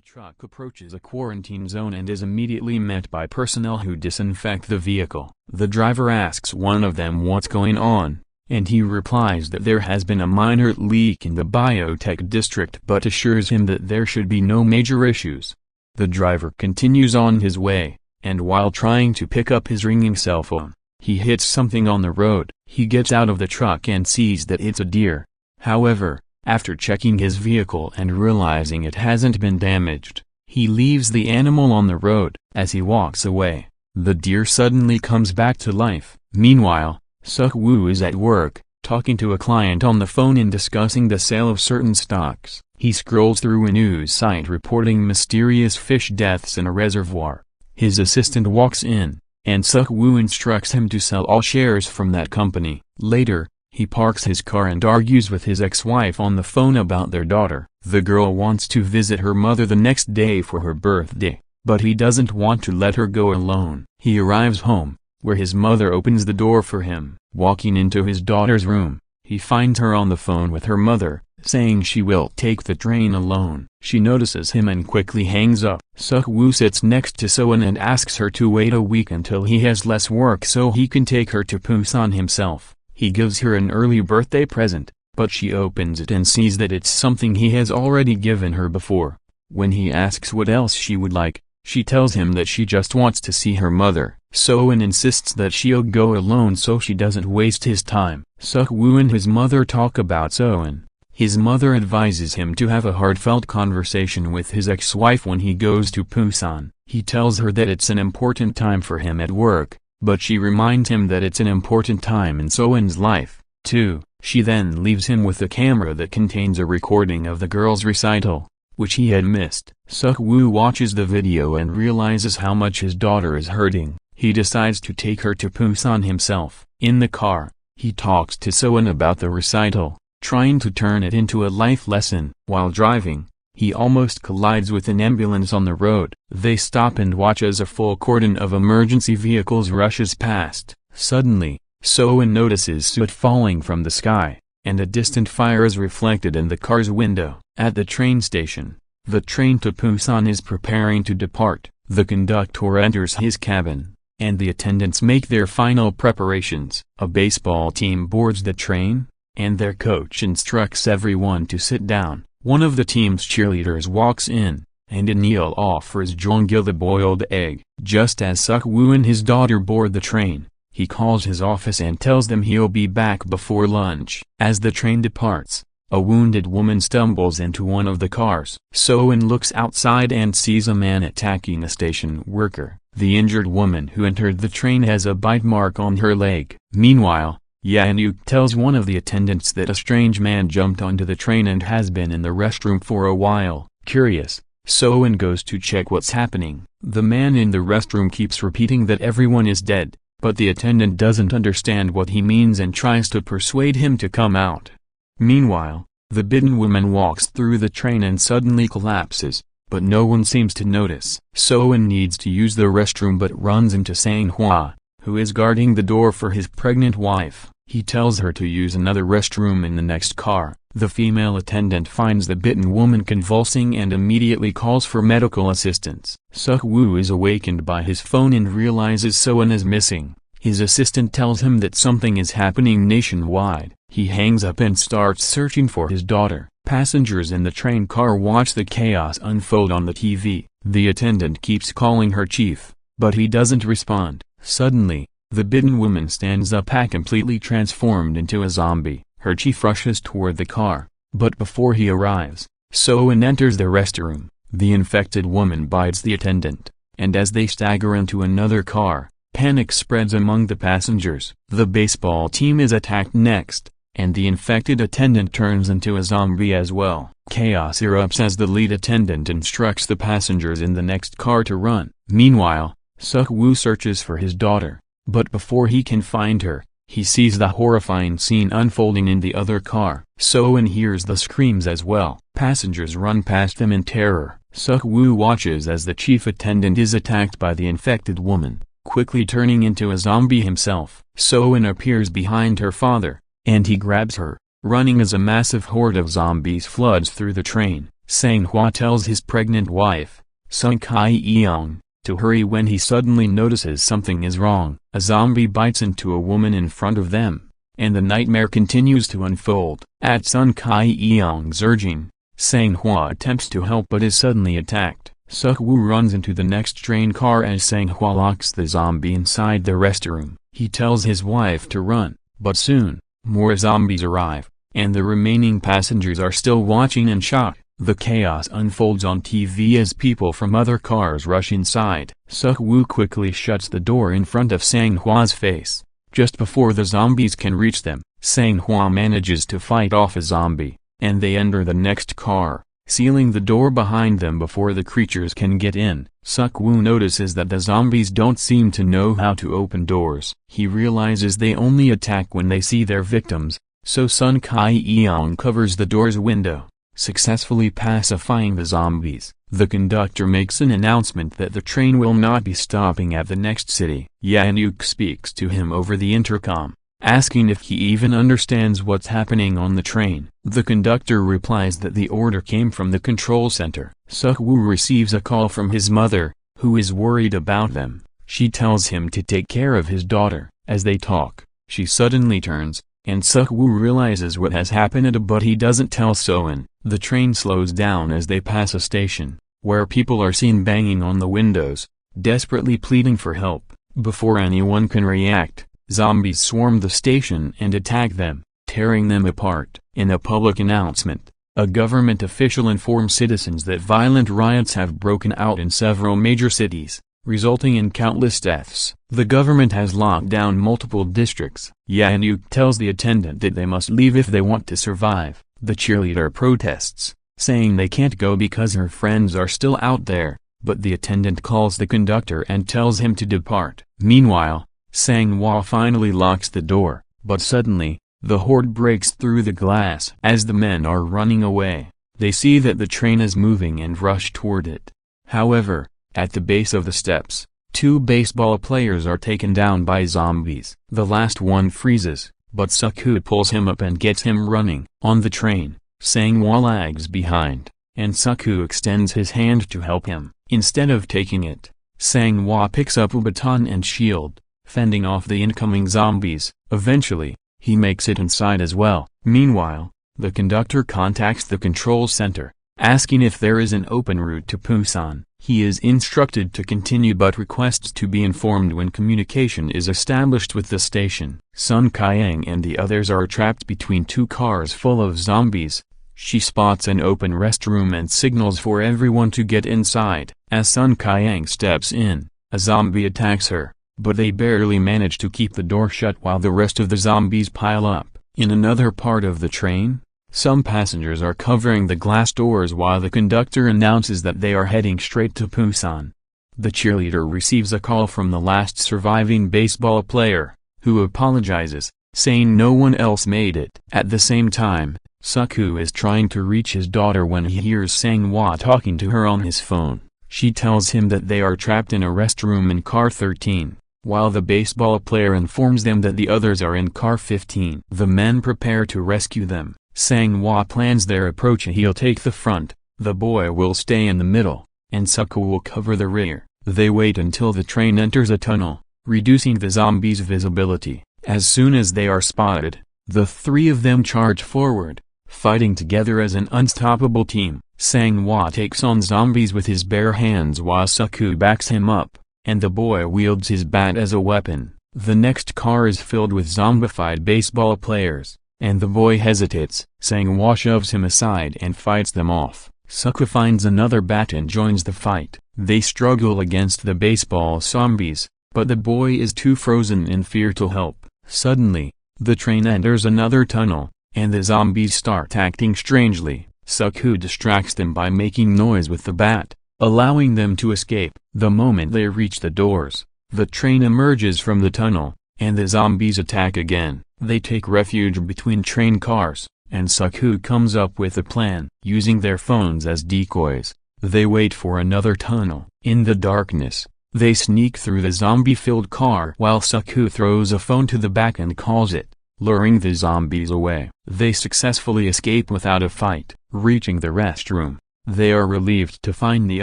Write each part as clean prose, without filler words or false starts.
A truck approaches a quarantine zone and is immediately met by personnel who disinfect the vehicle. The driver asks one of them what's going on, and he replies that there has been a minor leak in the biotech district but assures him that there should be no major issues. The driver continues on his way, and while trying to pick up his ringing cell phone, he hits something on the road. He gets out of the truck and sees that it's a deer. However, after checking his vehicle and realizing it hasn't been damaged, he leaves the animal on the road. As he walks away, the deer suddenly comes back to life. Meanwhile, Suk-woo is at work, talking to a client on the phone and discussing the sale of certain stocks. He scrolls through a news site reporting mysterious fish deaths in a reservoir. His assistant walks in, and Suk-woo instructs him to sell all shares from that company. Later, he parks his car and argues with his ex-wife on the phone about their daughter. The girl wants to visit her mother the next day for her birthday, but he doesn't want to let her go alone. He arrives home, where his mother opens the door for him. Walking into his daughter's room, he finds her on the phone with her mother, saying she will take the train alone. She notices him and quickly hangs up. Suk-woo sits next to So-eun and asks her to wait a week until he has less work so he can take her to Busan himself. He gives her an early birthday present, but she opens it and sees that it's something he has already given her before. When he asks what else she would like, she tells him that she just wants to see her mother. So-eun insists that she'll go alone so she doesn't waste his time. Suk-woo and his mother talk about So-eun. His mother advises him to have a heartfelt conversation with his ex-wife when he goes to Busan. He tells her that it's an important time for him at work, but she reminds him that it's an important time in So-eun's life, too. She then leaves him with a camera that contains a recording of the girl's recital, which he had missed. Suk-woo watches the video and realizes how much his daughter is hurting. He decides to take her to Busan himself. In the car, he talks to So-eun about the recital, trying to turn it into a life lesson. While driving, he almost collides with an ambulance on the road. They stop and watch as a full cordon of emergency vehicles rushes past. Suddenly, So-eun notices soot falling from the sky, and a distant fire is reflected in the car's window. At the train station, the train to Busan is preparing to depart. The conductor enters his cabin, and the attendants make their final preparations. A baseball team boards the train, and their coach instructs everyone to sit down. One of the team's cheerleaders walks in, and Anil offers Jung Yu the boiled egg. Just as Suk-woo and his daughter board the train, he calls his office and tells them he'll be back before lunch. As the train departs, a wounded woman stumbles into one of the cars. So-eun looks outside and sees a man attacking a station worker. The injured woman who entered the train has a bite mark on her leg. Meanwhile, Yeon tells one of the attendants that a strange man jumped onto the train and has been in the restroom for a while. Curious, So-eun goes to check what's happening. The man in the restroom keeps repeating that everyone is dead, but the attendant doesn't understand what he means and tries to persuade him to come out. Meanwhile, the bitten woman walks through the train and suddenly collapses, but no one seems to notice. So-eun needs to use the restroom but runs into Sang-hwa, who is guarding the door for his pregnant wife. He tells her to use another restroom in the next car. The female attendant finds the bitten woman convulsing and immediately calls for medical assistance. Suk-woo is awakened by his phone and realizes So-eun is missing. His assistant tells him that something is happening nationwide. He hangs up and starts searching for his daughter. Passengers in the train car watch the chaos unfold on the TV. The attendant keeps calling her chief, but he doesn't respond. Suddenly, the bitten woman stands up completely transformed into a zombie. Her chief rushes toward the car, but before he arrives, So-eun enters the restroom. The infected woman bites the attendant, and as they stagger into another car, panic spreads among the passengers. The baseball team is attacked next, and the infected attendant turns into a zombie as well. Chaos erupts as the lead attendant instructs the passengers in the next car to run. Meanwhile, Suk-woo searches for his daughter, but before he can find her, he sees the horrifying scene unfolding in the other car. So-eun hears the screams as well. Passengers run past them in terror. Suk-woo watches as the chief attendant is attacked by the infected woman, quickly turning into a zombie himself. So-eun appears behind her father, and he grabs her, running as a massive horde of zombies floods through the train. Sang-hwa tells his pregnant wife, Sung Ki-yeong, to hurry when he suddenly notices something is wrong. A zombie bites into a woman in front of them, and the nightmare continues to unfold. At Sung Ki-yeong's urging, Sang-hwa attempts to help but is suddenly attacked. Suk-woo runs into the next train car as Sang-hwa locks the zombie inside the restroom. He tells his wife to run, but soon, more zombies arrive, and the remaining passengers are still watching in shock. The chaos unfolds on TV as people from other cars rush inside. Suk-woo quickly shuts the door in front of Sang-hwa's face. Just before the zombies can reach them, Sang-hwa manages to fight off a zombie, and they enter the next car, sealing the door behind them before the creatures can get in. Suk-woo notices that the zombies don't seem to know how to open doors. He realizes they only attack when they see their victims, so Sung Ki-yeong covers the door's window, successfully pacifying the zombies. The conductor makes an announcement that the train will not be stopping at the next city. Yeon-sang speaks to him over the intercom, asking if he even understands what's happening on the train. The conductor replies that the order came from the control center. Suk-woo receives a call from his mother, who is worried about them. She tells him to take care of his daughter. As they talk, she suddenly turns, and Suk-woo realizes what has happened, but he doesn't tell So-in. The train slows down as they pass a station, where people are seen banging on the windows, desperately pleading for help. Before anyone can react, zombies swarm the station and attack them, tearing them apart. In a public announcement, a government official informs citizens that violent riots have broken out in several major cities, resulting in countless deaths. The government has locked down multiple districts. Yeon-sang tells the attendant that they must leave if they want to survive. The cheerleader protests, saying they can't go because her friends are still out there, but the attendant calls the conductor and tells him to depart. Meanwhile, Sang-hwa finally locks the door, but suddenly, the horde breaks through the glass. As the men are running away, they see that the train is moving and rush toward it. However, at the base of the steps, two baseball players are taken down by zombies. The last one freezes, but Suk-woo pulls him up and gets him running. On the train, Sang-hwa lags behind, and Suk-woo extends his hand to help him. Instead of taking it, Sang-hwa picks up a baton and shield, fending off the incoming zombies. Eventually, he makes it inside as well. Meanwhile, the conductor contacts the control center, asking if there is an open route to Busan. He is instructed to continue but requests to be informed when communication is established with the station. Sung Ki-yeong and the others are trapped between two cars full of zombies. She spots an open restroom and signals for everyone to get inside. As Sung Ki-yeong steps in, a zombie attacks her, but they barely manage to keep the door shut while the rest of the zombies pile up. In another part of the train, some passengers are covering the glass doors while the conductor announces that they are heading straight to Busan. The cheerleader receives a call from the last surviving baseball player, who apologizes, saying no one else made it. At the same time, Suk-woo is trying to reach his daughter when he hears Sang-hwa talking to her on his phone. She tells him that they are trapped in a restroom in car 13, while the baseball player informs them that the others are in car 15. The men prepare to rescue them. Sang-hwa plans their approach. He'll take the front, the boy will stay in the middle, and Suk-woo will cover the rear. They wait until the train enters a tunnel, reducing the zombies' visibility. As soon as they are spotted, the three of them charge forward, fighting together as an unstoppable team. Sang-hwa takes on zombies with his bare hands while Suk-woo backs him up, and the boy wields his bat as a weapon. The next car is filled with zombified baseball players, and the boy hesitates. Sang-hwa shoves him aside and fights them off. Suk-woo finds another bat and joins the fight. They struggle against the baseball zombies, but the boy is too frozen in fear to help. Suddenly, the train enters another tunnel, and the zombies start acting strangely. Suk-woo distracts them by making noise with the bat, allowing them to escape. The moment they reach the doors, the train emerges from the tunnel, and the zombies attack again. They take refuge between train cars, and Suk-woo comes up with a plan. Using their phones as decoys, they wait for another tunnel. In the darkness, they sneak through the zombie-filled car while Suk-woo throws a phone to the back and calls it, luring the zombies away. They successfully escape without a fight. Reaching the restroom, They are relieved to find the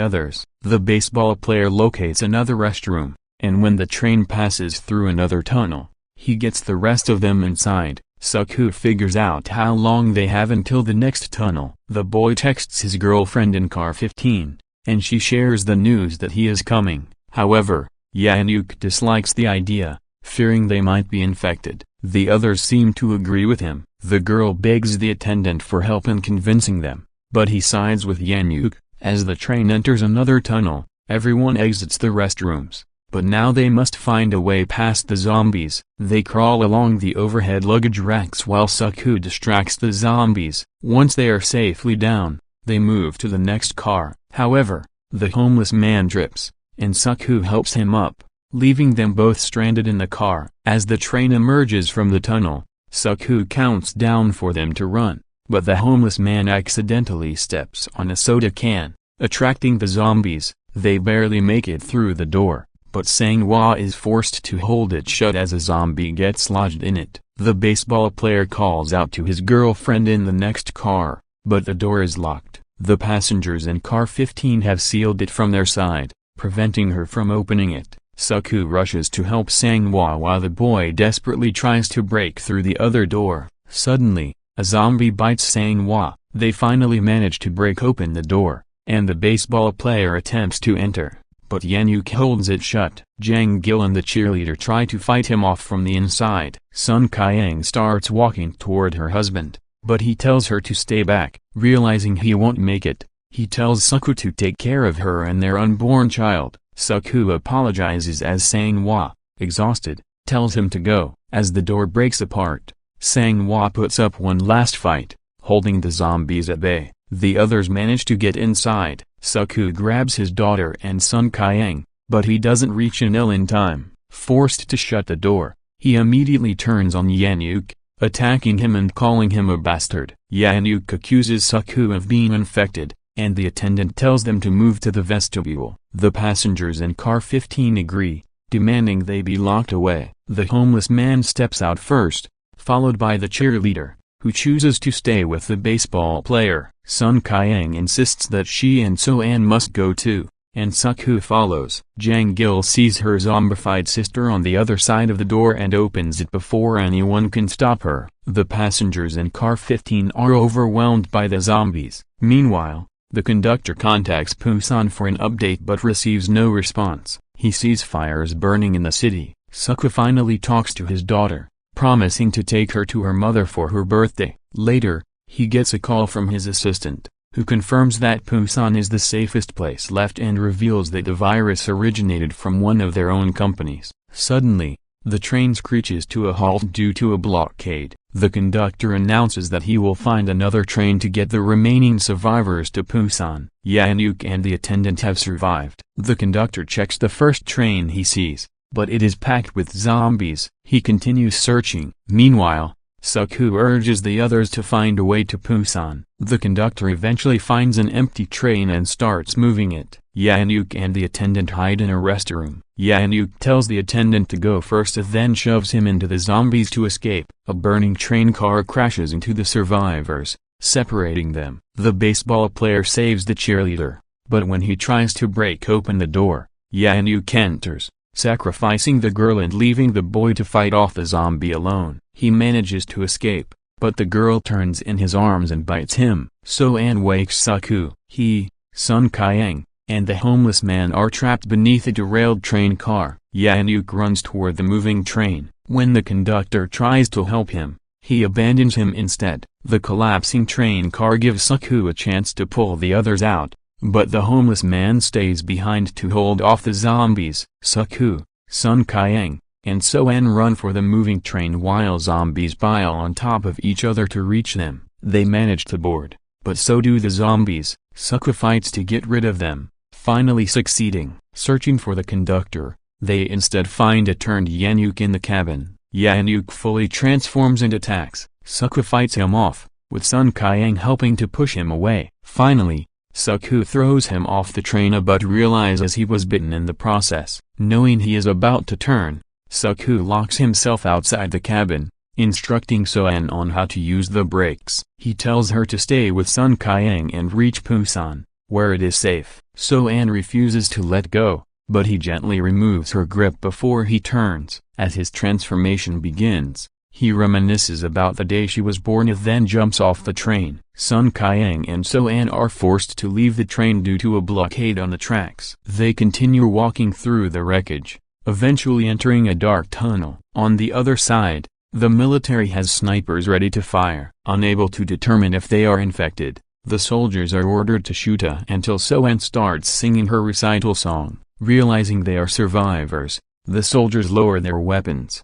others. The baseball player locates another restroom, and when the train passes through another tunnel, he gets the rest of them inside. Sang-ho figures out how long they have until the next tunnel. The boy texts his girlfriend in car 15, and she shares the news that he is coming. However, Yeon-sung dislikes the idea, fearing they might be infected. The others seem to agree with him. The girl begs the attendant for help in convincing them, but he sides with Yeon-sung. As the train enters another tunnel, everyone exits the restrooms, but now they must find a way past the zombies. They crawl along the overhead luggage racks while Sang-ho distracts the zombies. Once they are safely down, they move to the next car. However, the homeless man trips, and Sang-ho helps him up, leaving them both stranded in the car. As the train emerges from the tunnel, Sang-ho counts down for them to run, but the homeless man accidentally steps on a soda can, attracting the zombies. They barely make it through the door, but Sang-hwa is forced to hold it shut as a zombie gets lodged in it. The baseball player calls out to his girlfriend in the next car, but the door is locked. The passengers in car 15 have sealed it from their side, preventing her from opening it. Sang-ho rushes to help Sang-hwa while the boy desperately tries to break through the other door. Suddenly, a zombie bites Sang-hwa. They finally manage to break open the door, and the baseball player attempts to enter, but Yeon-sung holds it shut. Jang Gil and the cheerleader try to fight him off from the inside. Pusanhaeng starts walking toward her husband, but he tells her to stay back. Realizing he won't make it, he tells Sang-ho to take care of her and their unborn child. Sang-ho apologizes as Sang-hwa, exhausted, tells him to go. As the door breaks apart, Sang-hwa puts up one last fight, holding the zombies at bay. The others manage to get inside. Sang-ho grabs his daughter and Pusanhaeng, but he doesn't reach Anil in time. Forced to shut the door, he immediately turns on Yeon-sung, attacking him and calling him a bastard. Yeon-sung accuses Sang-ho of being infected, and the attendant tells them to move to the vestibule. The passengers in car 15 agree, demanding they be locked away. The homeless man steps out first, followed by the cheerleader, who chooses to stay with the baseball player. Pusanhaeng insists that she and So-an must go too, and Sang-ho follows. Jang Gil sees her zombified sister on the other side of the door and opens it before anyone can stop her. The passengers in car 15 are overwhelmed by the zombies. Meanwhile, the conductor contacts Busan for an update but receives no response. He sees fires burning in the city. Sang-ho finally talks to his daughter, promising to take her to her mother for her birthday. Later, he gets a call from his assistant, who confirms that Busan is the safest place left and reveals that the virus originated from one of their own companies. Suddenly, the train screeches to a halt due to a blockade. The conductor announces that he will find another train to get the remaining survivors to Busan. Yeon-sung and the attendant have survived. The conductor checks the first train he sees, but it is packed with zombies. He continues searching. Meanwhile, Sang-ho urges the others to find a way to Busan. The conductor eventually finds an empty train and starts moving it. Yeon-sung and the attendant hide in a restroom. Yeon-sung tells the attendant to go first and then shoves him into the zombies to escape. A burning train car crashes into the survivors, separating them. The baseball player saves the cheerleader, but when he tries to break open the door, Yeon-sung enters, sacrificing the girl and leaving the boy to fight off the zombie alone. He manages to escape, but the girl turns in his arms and bites him. So-an wakes Sang-ho. He, Pusanhaeng, and the homeless man are trapped beneath a derailed train car. Yeon-sung runs toward the moving train. When the conductor tries to help him, he abandons him instead. The collapsing train car gives Sang-ho a chance to pull the others out, but the homeless man stays behind to hold off the zombies. Sang-ho, Pusanhaeng, and So-an run for the moving train while zombies pile on top of each other to reach them. They manage to board, but so do the zombies. Sang-ho fights to get rid of them, finally succeeding. Searching for the conductor, they instead find a turned Yeon-sung in the cabin. Yeon-sung fully transforms and attacks. Sang-ho fights him off, with Pusanhaeng helping to push him away. Finally, Sang-ho throws him off the train but realizes he was bitten in the process. Knowing he is about to turn, Sang-ho locks himself outside the cabin, instructing So-an on how to use the brakes. He tells her to stay with Pusanhaeng and reach Busan. where it is safe. So-an refuses to let go, but he gently removes her grip before he turns. As his transformation begins, he reminisces about the day she was born and then jumps off the train. Sun Kyang and So-an are forced to leave the train due to a blockade on the tracks. They continue walking through the wreckage, eventually entering a dark tunnel. On the other side, the military has snipers ready to fire. Unable to determine if they are infected, the soldiers are ordered to shoot until So-an starts singing her recital song. Realizing they are survivors, the soldiers lower their weapons.